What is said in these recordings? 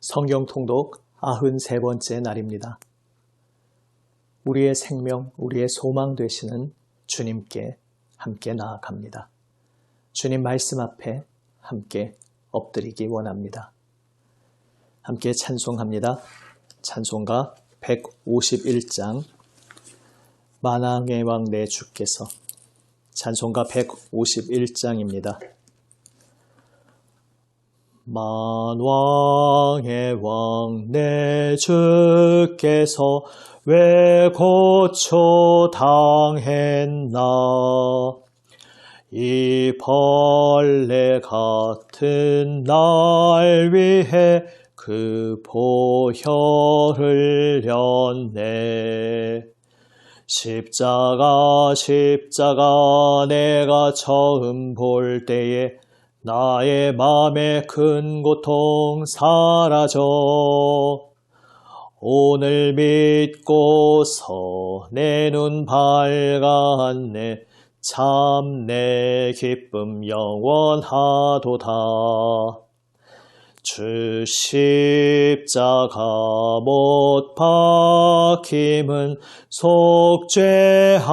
성경 통독 93번째 날입니다. 우리의 생명, 우리의 소망 되시는 주님께 함께 나아갑니다. 주님 말씀 앞에 함께 엎드리기 원합니다. 함께 찬송합니다. 찬송가 151장 만왕의 왕 내 주께서, 찬송가 151장입니다. 만왕의 왕 내 주께서 왜 고초당했나. 이 벌레 같은 날 위해 그 보혈을 흘렸네. 십자가 내가 처음 볼 때에 나의 맘에 큰 고통 사라져. 오늘 믿고서 내 눈 밝았네. 참 내 기쁨 영원하도다. 주 십자가 못 박힘은 속죄함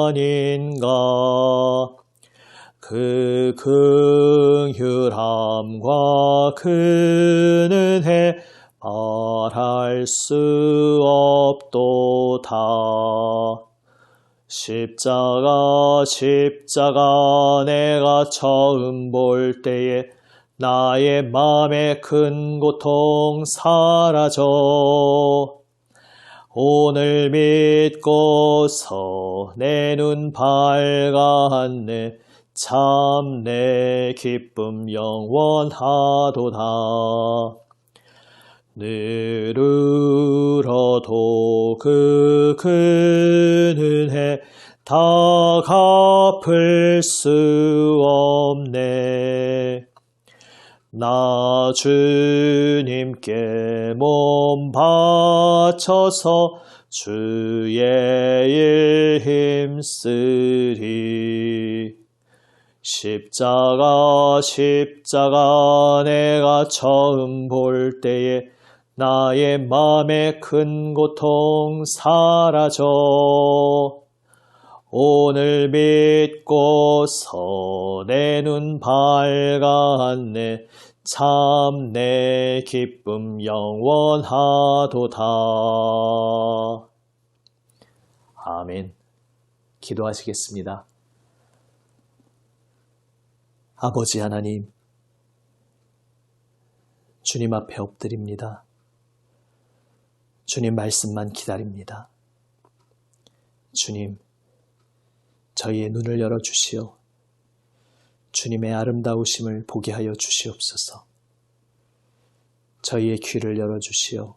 아닌가. 그 긍휼함과 그 은혜 말할 수 없도다. 십자가 내가 처음 볼 때에 나의 맘에 큰 고통 사라져. 오늘 믿고서 내 눈 밝았네. 참 내 기쁨 영원하도다. 늘으러도 그 은혜 다 갚을 수 없네. 나 주님께 몸 바쳐서 주의 일 힘쓰리. 십자가 내가 처음 볼 때에 나의 맘에 큰 고통 사라져. 오늘 믿고서 내 눈 밝았네. 참 내 기쁨 영원하도다. 아멘. 기도하시겠습니다. 아버지 하나님, 주님 앞에 엎드립니다. 주님 말씀만 기다립니다. 주님, 저희의 눈을 열어주시어 주님의 아름다우심을 보게 하여 주시옵소서. 저희의 귀를 열어주시어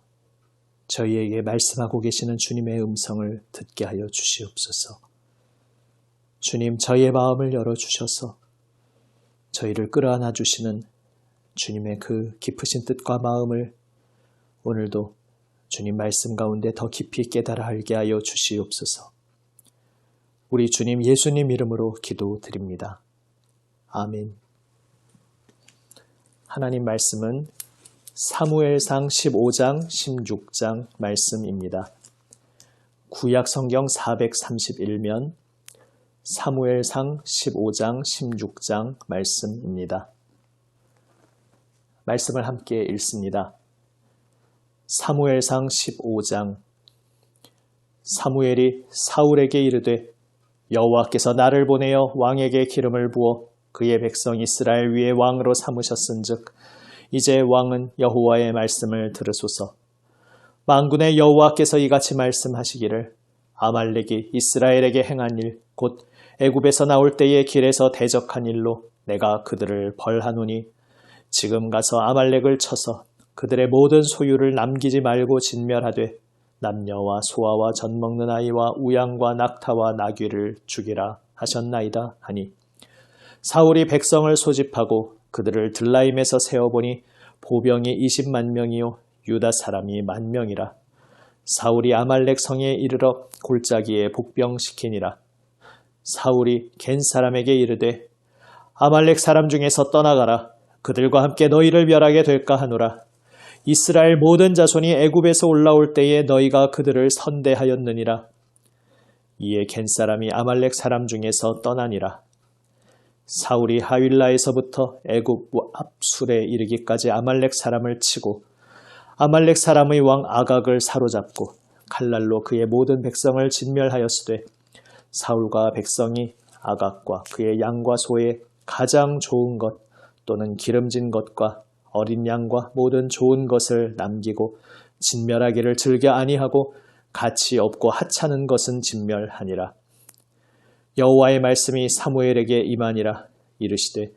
저희에게 말씀하고 계시는 주님의 음성을 듣게 하여 주시옵소서. 주님, 저희의 마음을 열어주셔서 저희를 끌어안아 주시는 주님의 그 깊으신 뜻과 마음을 오늘도 주님 말씀 가운데 더 깊이 깨달아 알게 하여 주시옵소서. 우리 주님 예수님 이름으로 기도드립니다. 아멘. 하나님 말씀은 사무엘상 15장 16장 말씀입니다. 구약 성경 431면 사무엘상 15장 16장 말씀입니다. 말씀을 함께 읽습니다. 사무엘상 15장. 사무엘이 사울에게 이르되 여호와께서 나를 보내어 왕에게 기름을 부어 그의 백성 이스라엘 위에 왕으로 삼으셨은즉 이제 왕은 여호와의 말씀을 들으소서. 만군의 여호와께서 이같이 말씀하시기를 아말렉이 이스라엘에게 행한 일 곧 애굽에서 나올 때의 길에서 대적한 일로 내가 그들을 벌하노니 지금 가서 아말렉을 쳐서 그들의 모든 소유를 남기지 말고 진멸하되 남녀와 소아와 젖 먹는 아이와 우양과 낙타와 나귀를 죽이라 하셨나이다 하니 사울이 백성을 소집하고 그들을 들라임에서 세어보니 보병이 20만 명이요 유다 사람이 10,000명이라. 사울이 아말렉 성에 이르러 골짜기에 복병시키니라. 사울이 겐 사람에게 이르되 아말렉 사람 중에서 떠나가라. 그들과 함께 너희를 멸하게 될까 하노라. 이스라엘 모든 자손이 애굽에서 올라올 때에 너희가 그들을 선대하였느니라. 이에 겐 사람이 아말렉 사람 중에서 떠나니라. 사울이 하윌라에서부터 애굽 앞술에 이르기까지 아말렉 사람을 치고 아말렉 사람의 왕 아각을 사로잡고 칼날로 그의 모든 백성을 진멸하였으되 사울과 백성이 아각과 그의 양과 소의 가장 좋은 것 또는 기름진 것과 어린 양과 모든 좋은 것을 남기고 진멸하기를 즐겨 아니하고 가치 없고 하찮은 것은 진멸하니라. 여호와의 말씀이 사무엘에게 임하니라. 이르시되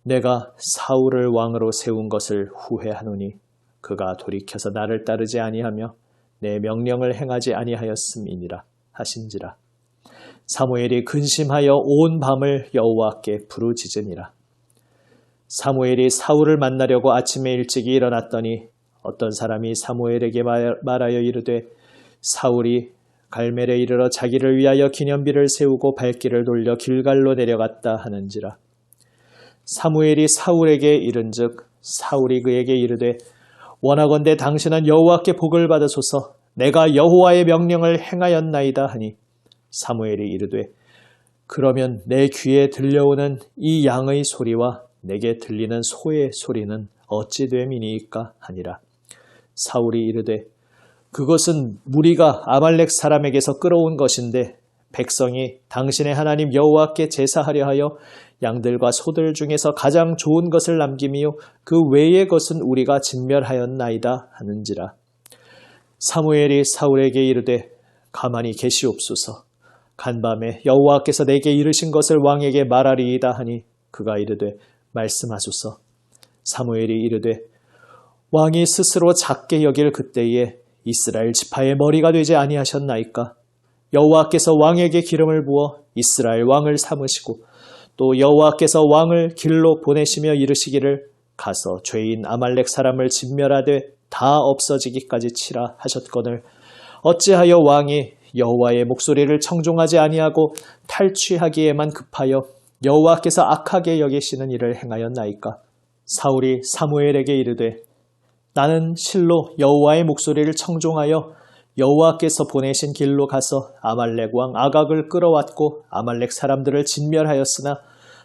내가 사울을 왕으로 세운 것을 후회하노니 그가 돌이켜서 나를 따르지 아니하며 내 명령을 행하지 아니하였음이니라 하신지라. 사무엘이 근심하여 온 밤을 여호와께 부르짖으니라. 사무엘이 사울을 만나려고 아침에 일찍이 일어났더니 어떤 사람이 사무엘에게 말하여 이르되 사울이 갈멜에 이르러 자기를 위하여 기념비를 세우고 발길을 돌려 길갈로 내려갔다 하는지라. 사무엘이 사울에게 이른즉 사울이 그에게 이르되 원하건대 당신은 여호와께 복을 받으소서. 내가 여호와의 명령을 행하였나이다 하니 사무엘이 이르되 그러면 내 귀에 들려오는 이 양의 소리와 내게 들리는 소의 소리는 어찌 됨이니이까 하니라. 사울이 이르되 그것은 무리가 아말렉 사람에게서 끌어온 것인데 백성이 당신의 하나님 여호와께 제사하려 하여 양들과 소들 중에서 가장 좋은 것을 남김이요 그 외의 것은 우리가 진멸하였나이다 하는지라. 사무엘이 사울에게 이르되 가만히 계시옵소서. 간밤에 여호와께서 내게 이르신 것을 왕에게 말하리이다 하니 그가 이르되 말씀하소서. 사무엘이 이르되 왕이 스스로 작게 여길 그때에 이스라엘 지파의 머리가 되지 아니하셨나이까? 여호와께서 왕에게 기름을 부어 이스라엘 왕을 삼으시고 또 여호와께서 왕을 길로 보내시며 이르시기를 가서 죄인 아말렉 사람을 진멸하되 다 없어지기까지 치라 하셨거늘 어찌하여 왕이 여호와의 목소리를 청종하지 아니하고 탈취하기에만 급하여 여호와께서 악하게 여기시는 일을 행하였나이까? 사울이 사무엘에게 이르되 나는 실로 여호와의 목소리를 청종하여 여호와께서 보내신 길로 가서 아말렉 왕 아각을 끌어왔고 아말렉 사람들을 진멸하였으나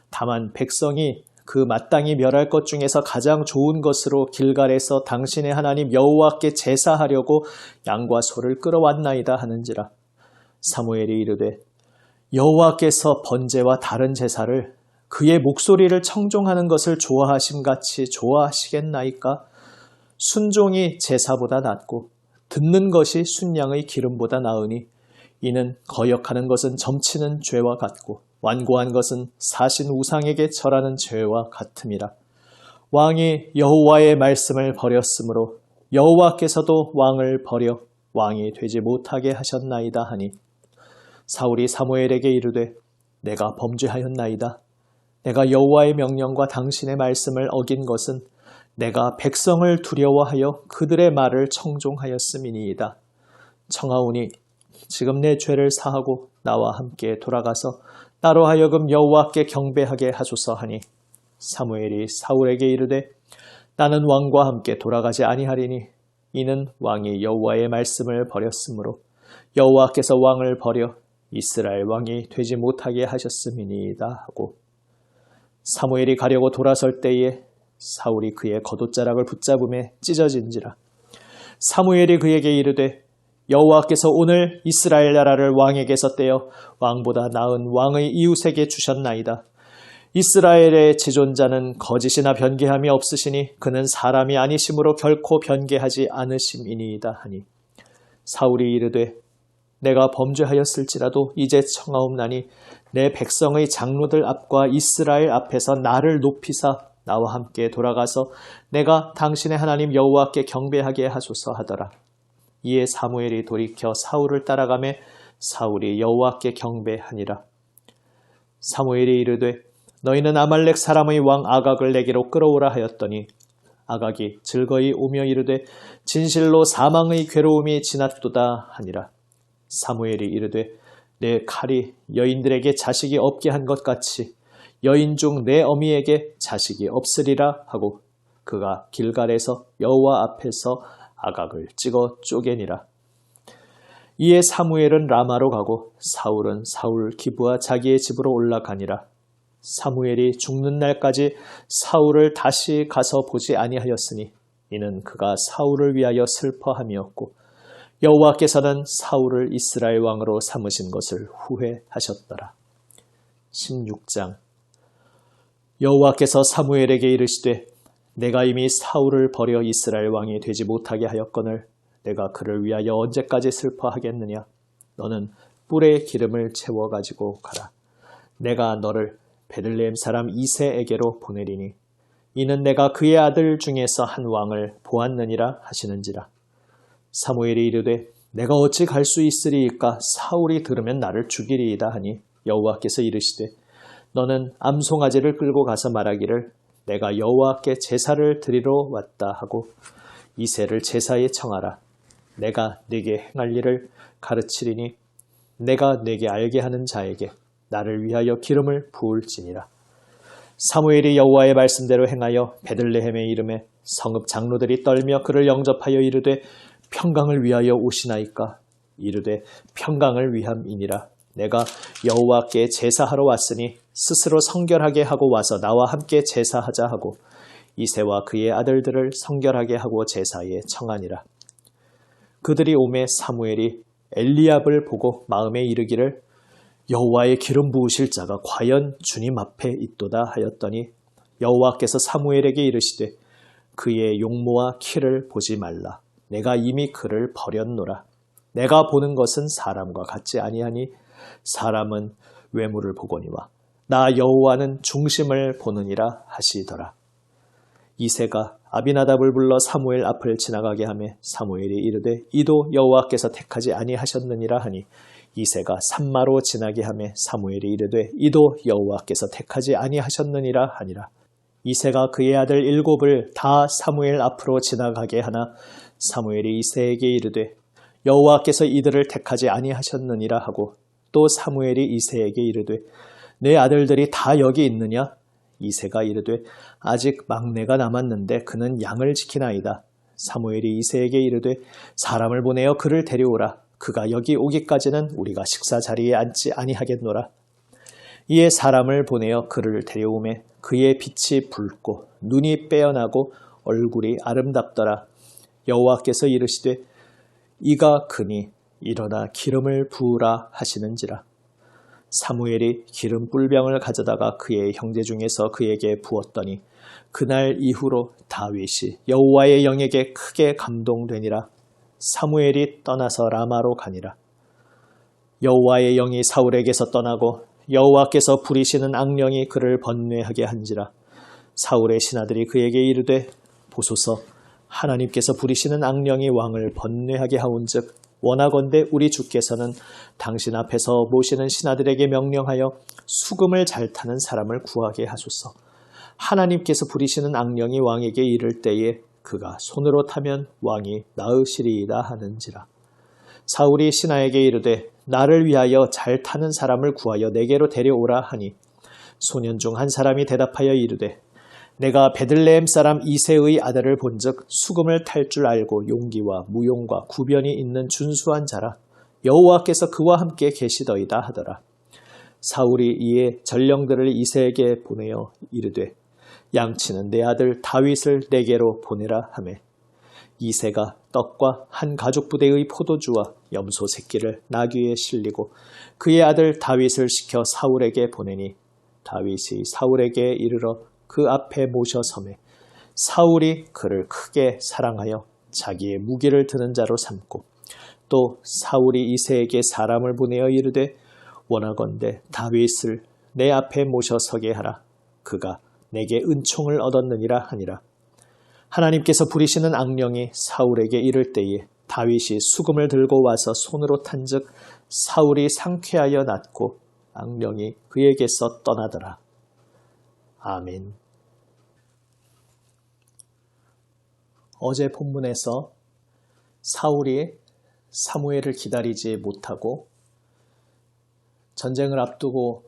다만 백성이 그 마땅히 멸할 것 중에서 가장 좋은 것으로 길갈에서 당신의 하나님 여호와께 제사하려고 양과 소를 끌어왔나이다 하는지라. 사무엘이 이르되 여호와께서 번제와 다른 제사를 그의 목소리를 청종하는 것을 좋아하심같이 좋아하시겠나이까? 순종이 제사보다 낫고 듣는 것이 순양의 기름보다 나으니 이는 거역하는 것은 점치는 죄와 같고 완고한 것은 사신 우상에게 절하는 죄와 같음이라. 왕이 여호와의 말씀을 버렸으므로 여호와께서도 왕을 버려 왕이 되지 못하게 하셨나이다 하니 사울이 사무엘에게 이르되 내가 범죄하였나이다. 내가 여호와의 명령과 당신의 말씀을 어긴 것은 내가 백성을 두려워하여 그들의 말을 청종하였음이니이다. 청하오니 지금 내 죄를 사하고 나와 함께 돌아가서 나로 하여금 여호와께 경배하게 하소서 하니 사무엘이 사울에게 이르되 나는 왕과 함께 돌아가지 아니하리니 이는 왕이 여호와의 말씀을 버렸으므로 여호와께서 왕을 버려 이스라엘 왕이 되지 못하게 하셨음이니이다 하고 사무엘이 가려고 돌아설 때에 사울이 그의 겉옷자락을 붙잡음에 찢어진지라. 사무엘이 그에게 이르되 여호와께서 오늘 이스라엘 나라를 왕에게서 떼어 왕보다 나은 왕의 이웃에게 주셨나이다. 이스라엘의 지존자는 거짓이나 변개함이 없으시니 그는 사람이 아니심으로 결코 변개하지 않으심이니이다 하니 사울이 이르되 내가 범죄하였을지라도 이제 청하옵나니 내 백성의 장로들 앞과 이스라엘 앞에서 나를 높이사 나와 함께 돌아가서 내가 당신의 하나님 여호와께 경배하게 하소서 하더라. 이에 사무엘이 돌이켜 사울을 따라가매 사울이 여호와께 경배하니라. 사무엘이 이르되 너희는 아말렉 사람의 왕 아각을 내게로 끌어오라 하였더니 아각이 즐거이 오며 이르되 진실로 사망의 괴로움이 지났도다 하니라. 사무엘이 이르되 내 칼이 여인들에게 자식이 없게 한 것 같이 여인 중 내 어미에게 자식이 없으리라 하고 그가 길갈에서 여호와 앞에서 아각을 찍어 쪼개니라. 이에 사무엘은 라마로 가고 사울은 사울 기브와 자기의 집으로 올라가니라. 사무엘이 죽는 날까지 사울을 다시 가서 보지 아니하였으니 이는 그가 사울을 위하여 슬퍼함이었고 여호와께서는 사울을 이스라엘 왕으로 삼으신 것을 후회하셨더라. 16장. 여호와께서 사무엘에게 이르시되 내가 이미 사울을 버려 이스라엘 왕이 되지 못하게 하였거늘 내가 그를 위하여 언제까지 슬퍼하겠느냐. 너는 뿔에 기름을 채워 가지고 가라. 내가 너를 베들레헴 사람 이새에게로 보내리니 이는 내가 그의 아들 중에서 한 왕을 보았느니라 하시는지라. 사무엘이 이르되 내가 어찌 갈 수 있으리이까. 사울이 들으면 나를 죽이리이다 하니 여호와께서 이르시되 너는 암송아지를 끌고 가서 말하기를 내가 여호와께 제사를 드리러 왔다 하고 이새를 제사에 청하라. 내가 네게 행할 일을 가르치리니 내가 네게 알게 하는 자에게 나를 위하여 기름을 부을지니라. 사무엘이 여호와의 말씀대로 행하여 베들레헴에 이름에 성읍 장로들이 떨며 그를 영접하여 이르되 평강을 위하여 오시나이까. 이르되 평강을 위함이니라. 내가 여호와께 제사하러 왔으니 스스로 성결하게 하고 와서 나와 함께 제사하자 하고 이새와 그의 아들들을 성결하게 하고 제사에 청하니라. 그들이 오매 사무엘이 엘리압을 보고 마음에 이르기를 여호와의 기름 부으실 자가 과연 주님 앞에 있도다 하였더니 여호와께서 사무엘에게 이르시되 그의 용모와 키를 보지 말라. 내가 이미 그를 버렸노라. 내가 보는 것은 사람과 같지 아니하니 사람은 외모를 보거니와 나 여호와는 중심을 보느니라 하시더라. 이새가 아비나답을 불러 사무엘 앞을 지나가게 하매 사무엘이 이르되 이도 여호와께서 택하지 아니하셨느니라 하니 이새가 산마로 지나게 하매 사무엘이 이르되 이도 여호와께서 택하지 아니하셨느니라 하니라. 이새가 그의 아들 7을 다 사무엘 앞으로 지나가게 하나 사무엘이 이새에게 이르되 여호와께서 이들을 택하지 아니하셨느니라 하고 또 사무엘이 이새에게 이르되 내 아들들이 다 여기 있느냐? 이새가 이르되 아직 막내가 남았는데 그는 양을 지키나이다. 사무엘이 이새에게 이르되 사람을 보내어 그를 데려오라. 그가 여기 오기까지는 우리가 식사 자리에 앉지 아니하겠노라. 이에 사람을 보내어 그를 데려오매 그의 빛이 붉고 눈이 빼어나고 얼굴이 아름답더라. 여호와께서 이르시되 이가 그니 일어나 기름을 부으라 하시는지라. 사무엘이 기름 뿔병을 가져다가 그의 형제 중에서 그에게 부었더니 그날 이후로 다윗이 여호와의 영에게 크게 감동되니라. 사무엘이 떠나서 라마로 가니라. 여호와의 영이 사울에게서 떠나고 여호와께서 부리시는 악령이 그를 번뇌하게 한지라. 사울의 신하들이 그에게 이르되 보소서 하나님께서 부리시는 악령이 왕을 번뇌하게 하온즉 원하건대 우리 주께서는 당신 앞에서 모시는 신하들에게 명령하여 수금을 잘 타는 사람을 구하게 하소서. 하나님께서 부리시는 악령이 왕에게 이를 때에 그가 손으로 타면 왕이 나으시리이다 하는지라. 사울이 신하에게 이르되 나를 위하여 잘 타는 사람을 구하여 내게로 데려오라 하니 소년 중 한 사람이 대답하여 이르되 내가 베들레헴 사람 이새의 아들을 본즉 수금을 탈 줄 알고 용기와 무용과 구변이 있는 준수한 자라. 여호와께서 그와 함께 계시더이다 하더라. 사울이 이에 전령들을 이새에게 보내어 이르되 양치는 내 아들 다윗을 내게로 보내라 하매 이새가 떡과 한 가죽 부대의 포도주와 염소 새끼를 나귀에 실리고 그의 아들 다윗을 시켜 사울에게 보내니 다윗이 사울에게 이르러 그 앞에 모셔서매 사울이 그를 크게 사랑하여 자기의 무기를 드는 자로 삼고 또 사울이 이새에게 사람을 보내어 이르되 원하건대 다윗을 내 앞에 모셔서게 하라. 그가 내게 은총을 얻었느니라 하니라. 하나님께서 부리시는 악령이 사울에게 이를 때에 다윗이 수금을 들고 와서 손으로 탄즉 사울이 상쾌하여 낫고 악령이 그에게서 떠나더라. 아멘. 어제 본문에서 사울이 사무엘을 기다리지 못하고 전쟁을 앞두고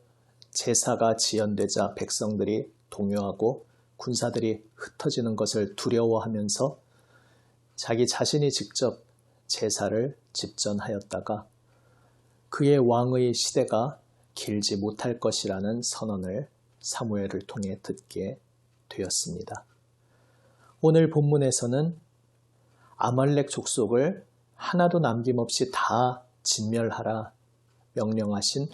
제사가 지연되자 백성들이 동요하고 군사들이 흩어지는 것을 두려워하면서 자기 자신이 직접 제사를 집전하였다가 그의 왕의 시대가 길지 못할 것이라는 선언을 사무엘을 통해 듣게 되었습니다. 오늘 본문에서는 아말렉 족속을 하나도 남김없이 다 진멸하라 명령하신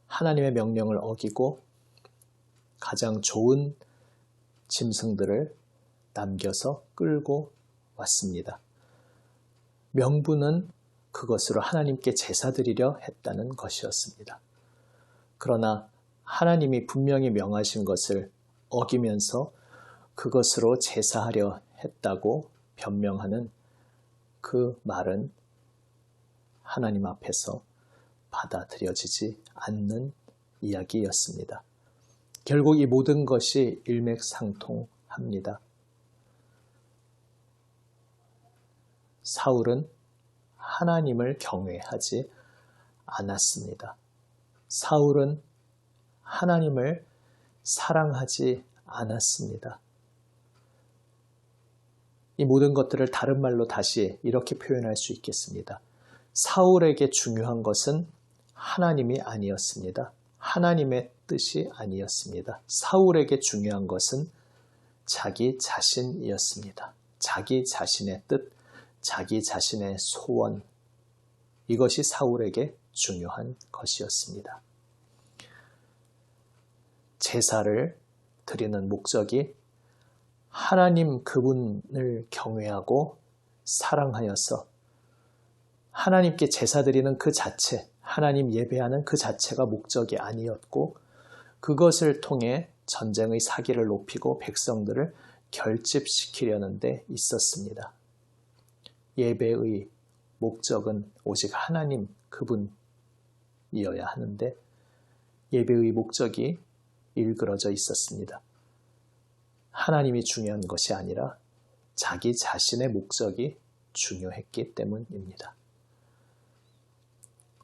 하나님의 명령을 어기고 가장 좋은 짐승들을 남겨서 끌고 왔습니다. 명분은 그것으로 하나님께 제사드리려 했다는 것이었습니다. 그러나 하나님이 분명히 명하신 것을 어기면서 그것으로 제사하려 했다고 변명하는 그 말은 하나님 앞에서 받아들여지지 않는 이야기였습니다. 결국 이 모든 것이 일맥상통합니다. 사울은 하나님을 경외하지 않았습니다. 사울은 하나님을 사랑하지 않았습니다. 이 모든 것들을 다른 말로 다시 이렇게 표현할 수 있겠습니다. 사울에게 중요한 것은 하나님이 아니었습니다. 하나님의 뜻이 아니었습니다. 사울에게 중요한 것은 자기 자신이었습니다. 자기 자신의 뜻, 자기 자신의 소원, 이것이 사울에게 중요한 것이었습니다. 제사를 드리는 목적이 하나님 그분을 경외하고 사랑하여서 하나님께 제사 드리는 그 자체, 하나님 예배하는 그 자체가 목적이 아니었고 그것을 통해 전쟁의 사기를 높이고 백성들을 결집시키려는 데 있었습니다. 예배의 목적은 오직 하나님 그분이어야 하는데 예배의 목적이 일그러져 있었습니다. 하나님이 중요한 것이 아니라 자기 자신의 목적이 중요했기 때문입니다.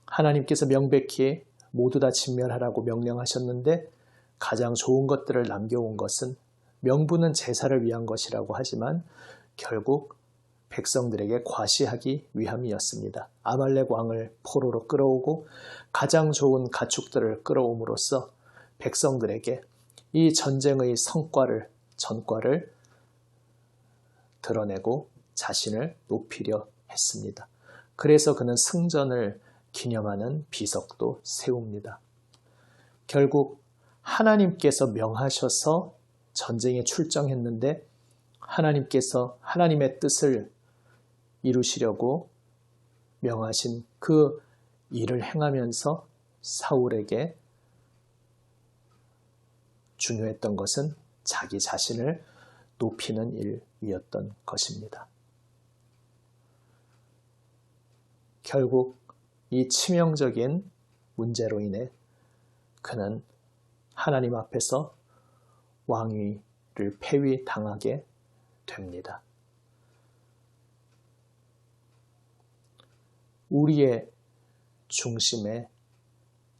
하나님께서 명백히 모두 다 진멸하라고 명령하셨는데 가장 좋은 것들을 남겨온 것은 명분은 제사를 위한 것이라고 하지만 결국 백성들에게 과시하기 위함이었습니다. 아말렉 왕을 포로로 끌어오고 가장 좋은 가축들을 끌어옴으로써 백성들에게 이 전쟁의 전과를 드러내고 자신을 높이려 했습니다. 그래서 그는 승전을 기념하는 비석도 세웁니다. 결국 하나님께서 명하셔서 전쟁에 출정했는데 하나님께서 하나님의 뜻을 이루시려고 명하신 그 일을 행하면서 사울에게 중요했던 것은 자기 자신을 높이는 일이었던 것입니다. 결국 이 치명적인 문제로 인해 그는 하나님 앞에서 왕위를 폐위당하게 됩니다. 우리의 중심에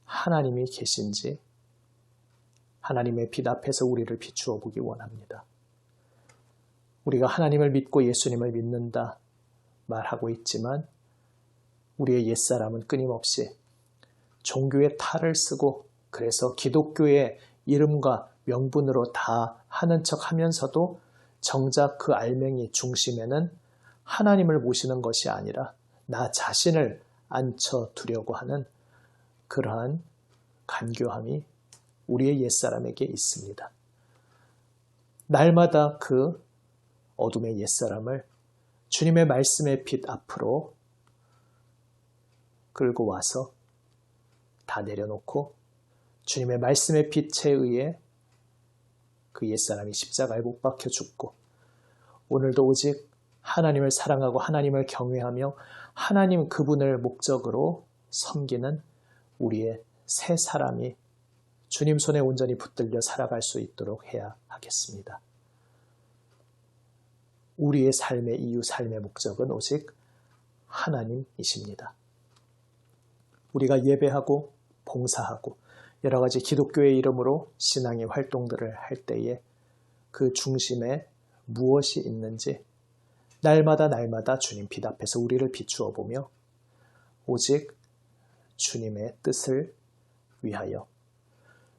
하나님이 계신지 하나님의 빛 앞에서 우리를 비추어 보기 원합니다. 우리가 하나님을 믿고 예수님을 믿는다 말하고 있지만 우리의 옛사람은 끊임없이 종교의 탈을 쓰고 그래서 기독교의 이름과 명분으로 다 하는 척 하면서도 정작 그 알맹이 중심에는 하나님을 모시는 것이 아니라 나 자신을 앉혀두려고 하는 그러한 간교함이 우리의 옛사람에게 있습니다. 날마다 그 어둠의 옛사람을 주님의 말씀의 빛 앞으로 끌고 와서 다 내려놓고 주님의 말씀의 빛에 의해 그 옛사람이 십자가에 못 박혀 죽고 오늘도 오직 하나님을 사랑하고 하나님을 경외하며 하나님 그분을 목적으로 섬기는 우리의 새 사람이 주님 손에 온전히 붙들려 살아갈 수 있도록 해야 하겠습니다. 우리의 삶의 이유, 삶의 목적은 오직 하나님이십니다. 우리가 예배하고 봉사하고 여러 가지 기독교의 이름으로 신앙의 활동들을 할 때에 그 중심에 무엇이 있는지 날마다 주님 빛 앞에서 우리를 비추어 보며 오직 주님의 뜻을 위하여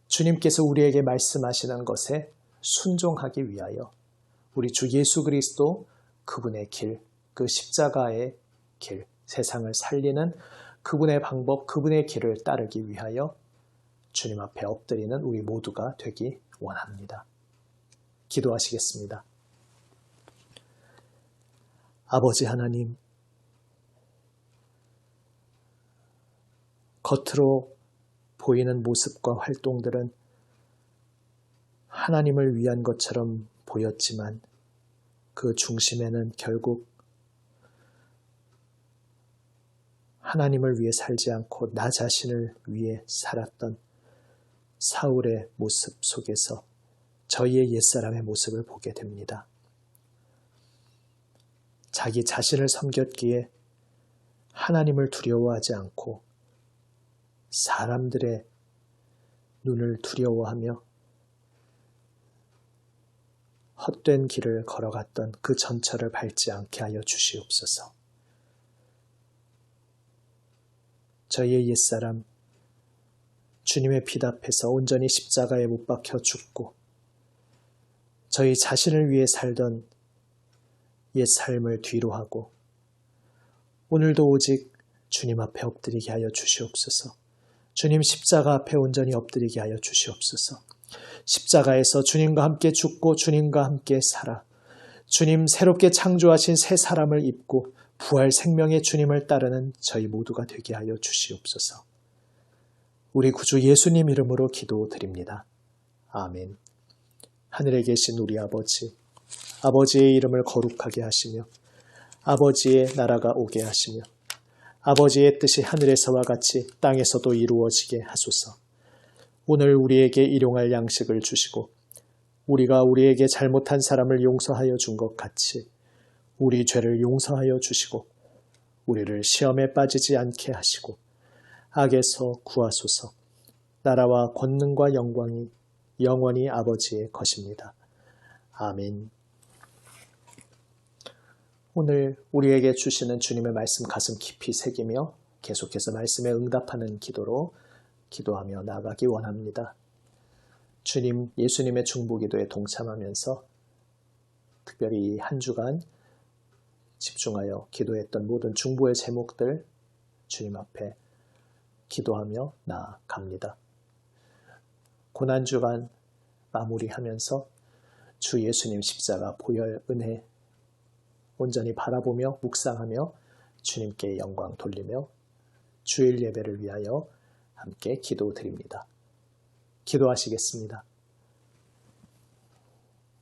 주님께서 우리에게 말씀하시는 것에 순종하기 위하여 우리 주 예수 그리스도 그분의 길, 그 십자가의 길, 세상을 살리는 그분의 방법, 그분의 길을 따르기 위하여 주님 앞에 엎드리는 우리 모두가 되기 원합니다. 기도하시겠습니다. 아버지 하나님, 겉으로 보이는 모습과 활동들은 하나님을 위한 것처럼 보였지만 그 중심에는 결국 하나님을 위해 살지 않고 나 자신을 위해 살았던 사울의 모습 속에서 저희의 옛사람의 모습을 보게 됩니다. 자기 자신을 섬겼기에 하나님을 두려워하지 않고 사람들의 눈을 두려워하며 헛된 길을 걸어갔던 그 전철을 밟지 않게 하여 주시옵소서. 저희의 옛사람 주님의 빛 앞에서 온전히 십자가에 못 박혀 죽고 저희 자신을 위해 살던 옛 삶을 뒤로하고 오늘도 오직 주님 앞에 엎드리게 하여 주시옵소서. 주님 십자가 앞에 온전히 엎드리게 하여 주시옵소서. 십자가에서 주님과 함께 죽고 주님과 함께 살아 주님 새롭게 창조하신 새 사람을 입고 부활 생명의 주님을 따르는 저희 모두가 되게 하여 주시옵소서. 우리 구주 예수님 이름으로 기도드립니다. 아멘. 하늘에 계신 우리 아버지, 아버지의 이름을 거룩하게 하시며 아버지의 나라가 오게 하시며 아버지의 뜻이 하늘에서와 같이 땅에서도 이루어지게 하소서. 오늘 우리에게 일용할 양식을 주시고 우리가 우리에게 잘못한 사람을 용서하여 준 것 같이 우리 죄를 용서하여 주시고 우리를 시험에 빠지지 않게 하시고 악에서 구하소서. 나라와 권능과 영광이 영원히 아버지의 것입니다. 아멘. 오늘 우리에게 주시는 주님의 말씀 가슴 깊이 새기며 계속해서 말씀에 응답하는 기도로 기도하며 나아가기 원합니다. 주님, 예수님의 중보기도에 동참하면서 특별히 한 주간 집중하여 기도했던 모든 중보의 제목들 주님 앞에 기도하며 나아갑니다. 고난주간 마무리하면서 주 예수님 십자가 보혈 은혜 온전히 바라보며 묵상하며 주님께 영광 돌리며 주일 예배를 위하여 함께 기도드립니다. 기도하시겠습니다.